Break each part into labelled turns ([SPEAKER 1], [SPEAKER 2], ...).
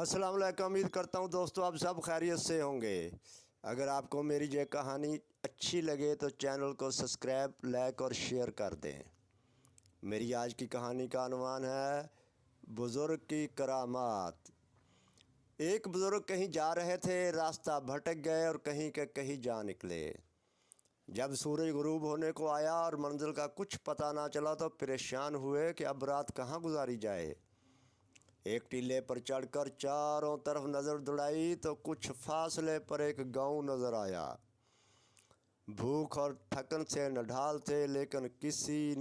[SPEAKER 1] अस्सलाम वालेकुम। उम्मीद करता हूँ दोस्तों आप सब खैरियत से होंगे। अगर आपको मेरी ये कहानी अच्छी लगे तो चैनल को सब्सक्राइब, लाइक और शेयर कर दें। मेरी आज की कहानी का अनुमान है बुज़ुर्ग की करामात। एक बुज़ुर्ग कहीं जा रहे थे, रास्ता भटक गए और कहीं के कहीं जा निकले। जब सूरज गुरूब होने को आया और मंजिल का कुछ पता ना चला तो परेशान हुए कि अब रात कहाँ गुजारी जाए। एक टीले पर चढ़कर चारों तरफ नज़र दौड़ाई तो कुछ फासले पर एक गांव नज़र आया। भूख और थकन से नढाल थे, लेकिन किसी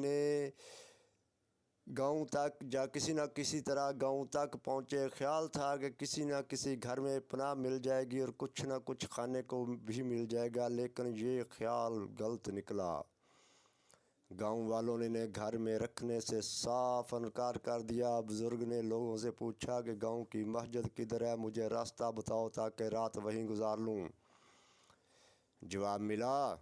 [SPEAKER 1] न किसी तरह गांव तक पहुँचे। ख्याल था कि किसी न किसी घर में पनाह मिल जाएगी और कुछ न कुछ खाने को भी मिल जाएगा, लेकिन ये ख्याल गलत निकला। गांव वालों ने घर में रखने से साफ इनकार कर दिया। बुज़ुर्ग ने लोगों से पूछा कि गांव की मस्जिद किधर है, मुझे रास्ता बताओ ताकि रात वहीं गुजार लूं। जवाब मिला,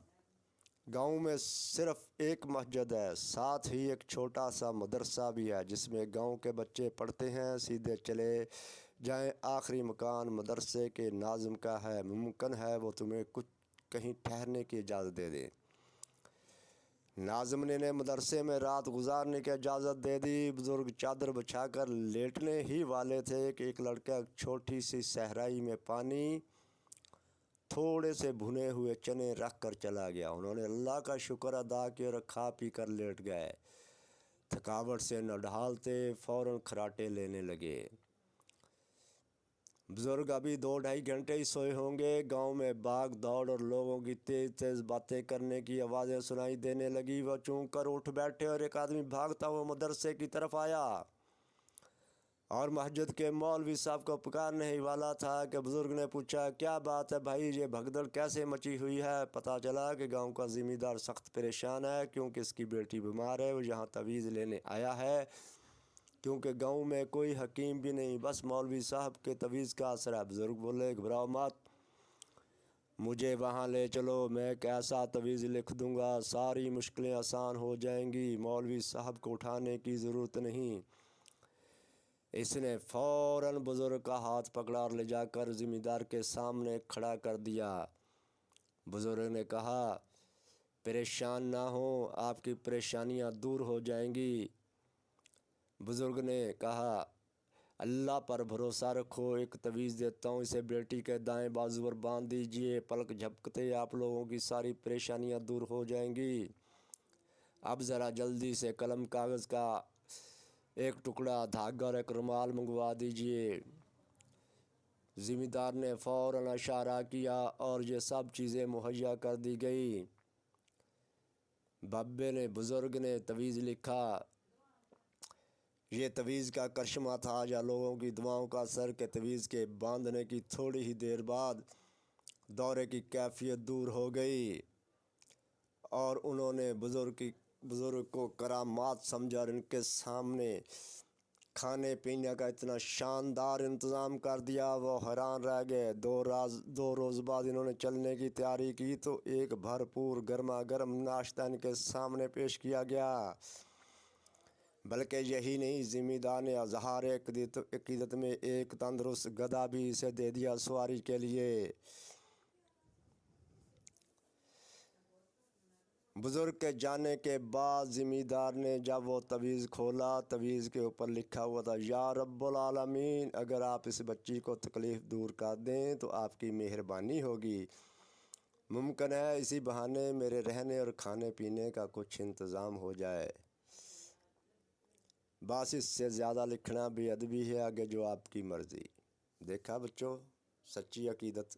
[SPEAKER 1] गांव में सिर्फ एक मस्जिद है, साथ ही एक छोटा सा मदरसा भी है जिसमें गांव के बच्चे पढ़ते हैं। सीधे चले जाएं, आखिरी मकान मदरसे के नाज़िम का है। मुमकिन है वो तुम्हें कुछ कहीं ठहरने की इजाज़त दे दे। नाज़िम ने मदरसे में रात गुजारने की इजाज़त दे दी। बुज़ुर्ग चादर बिछाकर लेटने ही वाले थे कि एक लड़का छोटी सी सहराई में पानी, थोड़े से भुने हुए चने रख कर चला गया। उन्होंने अल्लाह का शुक्र अदा किया और खा पी कर लेट गए। थकावट से नढाल थे, फ़ौरन खराटे लेने लगे। बुज़ुर्ग अभी 2-2.5 घंटे ही सोए होंगे। गांव में भाग दौड़ और लोगों की तेज़ तेज़ बातें करने की आवाज़ें सुनाई देने लगी। वह चूक कर उठ बैठे और एक आदमी भागता हुआ मदरसे की तरफ आया और मस्जिद के मौलवी साहब को पुकारने ही वाला था कि बुज़ुर्ग ने पूछा, क्या बात है भाई, ये भगदड़ कैसे मची हुई है? पता चला कि गांव का ज़िम्मेदार सख्त परेशान है क्योंकि इसकी बेटी बीमार है। वो यहाँ तवीज़ लेने आया है क्योंकि गांव में कोई हकीम भी नहीं, बस मौलवी साहब के तवीज़ का असर है। बुज़ुर्ग बोले, घबराओ मत, मुझे वहाँ ले चलो, मैं एक ऐसा तवीज़ लिख दूँगा, सारी मुश्किलें आसान हो जाएंगी। मौलवी साहब को उठाने की ज़रूरत नहीं। इसने फ़ौरन बुज़ुर्ग का हाथ पकड़ा और ले जाकर ज़िम्मेदार के सामने खड़ा कर दिया। बुज़ुर्ग ने कहा, परेशान ना हो, आपकी परेशानियाँ दूर हो जाएंगी। बुज़ुर्ग ने कहा, अल्लाह पर भरोसा रखो, एक तवीज़ देता हूँ, इसे बेटी के दाएं बाजू पर बांध दीजिए, पलक झपकते आप लोगों की सारी परेशानियाँ दूर हो जाएंगी। अब ज़रा जल्दी से कलम कागज़ का एक टुकड़ा, धागा और एक रुमाल मंगवा दीजिए। ज़िम्मेदार ने फ़ौरन इशारा किया और ये सब चीज़ें मुहैया कर दी गई। बाबे ने, बुज़ुर्ग ने तवीज़ लिखा। ये तवीज़ का करिश्मा था या लोगों की दुआओं का असर के तवीज़ के बांधने की थोड़ी ही देर बाद दौरे की कैफियत दूर हो गई और उन्होंने बुज़ुर्ग को करामात समझा और इनके सामने खाने पीने का इतना शानदार इंतज़ाम कर दिया। वो हैरान रह गए। 2 रोज़ बाद इन्होंने चलने की तैयारी की तो एक भरपूर गर्मा गर्म नाश्ता इनके सामने पेश किया गया। बल्कि यही नहीं, ज़िम्मेदार ने अज़हार अक़ीदत में एक तंदुरुस्त गधा भी इसे दे दिया सवारी के लिए। बुज़ुर्ग के जाने के बाद ज़िम्मेदार ने जब वो तवीज़ खोला, तवीज़ के ऊपर लिखा हुआ था, या रब्बुल आलमीन, अगर आप इस बच्ची को तकलीफ़ दूर कर दें तो आपकी मेहरबानी होगी। मुमकिन है इसी बहाने मेरे रहने और खाने पीने का कुछ इंतज़ाम हो जाए। बस इससे ज़्यादा लिखना बेअदबी है, आगे जो आपकी मर्ज़ी। देखा बच्चों, सच्ची अक़ीदत।